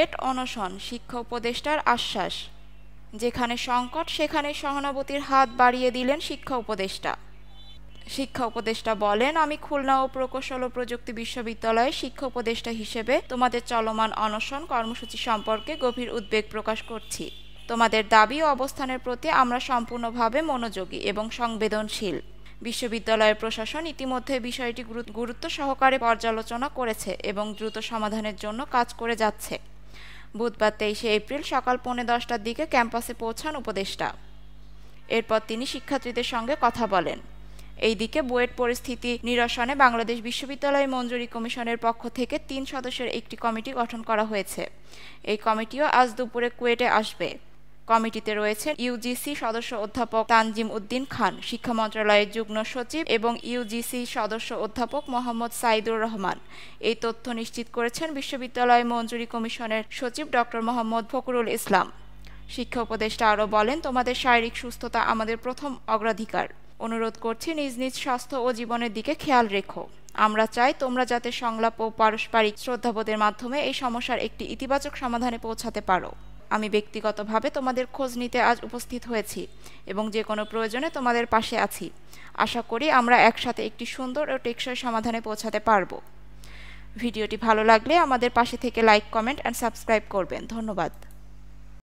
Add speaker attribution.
Speaker 1: বুয়েট অনশন, শিক্ষা উপদেষ্টার আশ্বাস। যেখানে সংকট সেখানে সহানুভূতির হাত বাড়িয়ে দিলেন শিক্ষা উপদেষ্টা। শিক্ষা উপদেষ্টা বলেন, আমি খুলনা ও প্রকৌশল ও প্রযুক্তি বিশ্ববিদ্যালয়ের শিক্ষা উপদেষ্টা হিসেবে তোমাদের চলমান অনশন কর্মসূচি সম্পর্কে গভীর উদ্বেগ প্রকাশ করছি। তোমাদের দাবি ও অবস্থানের প্রতি আমরা সম্পূর্ণভাবে মনোযোগী এবং সংবেদনশীল। বিশ্ববিদ্যালয়ের প্রশাসন ইতিমধ্যে বিষয়টি গুরুত্ব সহকারে পর্যালোচনা করেছে এবং দ্রুত সমাধানের জন্য কাজ করে যাচ্ছে। বুধবার 23 এপ্রিল সকাল 10:15টার দিকে ক্যাম্পাসে পৌঁছান উপদেষ্টা। এরপর তিনি শিক্ষার্থীদের সঙ্গে কথা বলেন। এইদিকে বুয়েট পরিস্থিতি নিরসনে বাংলাদেশ বিশ্ববিদ্যালয় মঞ্জুরি কমিশনের পক্ষ থেকে 3 সদস্যের একটি কমিটি গঠন করা হয়েছে। এই কমিটিও আজ দুপুরে কুয়েটে আসবে। কমিটিতে রয়েছেন ইউজিসি সদস্য অধ্যাপক তানজিম উদ্দিন খান, শিক্ষা মন্ত্রণালয়ের যুগ্ম সচিব এবং ইউজিসি সদস্য অধ্যাপক মোহাম্মদ সাইদুর রহমান। এই তথ্য নিশ্চিত করেছেন বিশ্ববিদ্যালয় মঞ্জুরি কমিশনের সচিব ডক্টর মোহাম্মদ ফখরুল ইসলাম। শিক্ষা উপদেষ্টা আরও বলেন, তোমাদের শারীরিক সুস্থতা আমাদের প্রথম অগ্রাধিকার। অনুরোধ করছি নিজ নিজ স্বাস্থ্য ও জীবনের দিকে খেয়াল রেখো। আমরা চাই তোমরা যাতে সংলাপ ও পারস্পরিক শ্রদ্ধাবোধের মাধ্যমে এই সমস্যার একটি ইতিবাচক সমাধানে পৌঁছাতে পারো। আমি ব্যক্তিগতভাবে তোমাদের খোঁজ নিতে আজ উপস্থিত হয়েছি এবং যে কোনো প্রয়োজনে তোমাদের পাশে আছি। আশা করি আমরা একসাথে একটি সুন্দর ও টেকসই সমাধানে পৌঁছাতে পারব। ভিডিওটি ভালো লাগলে আমাদের পাশে থেকে লাইক, কমেন্ট অ্যান্ড সাবস্ক্রাইব করবেন। ধন্যবাদ।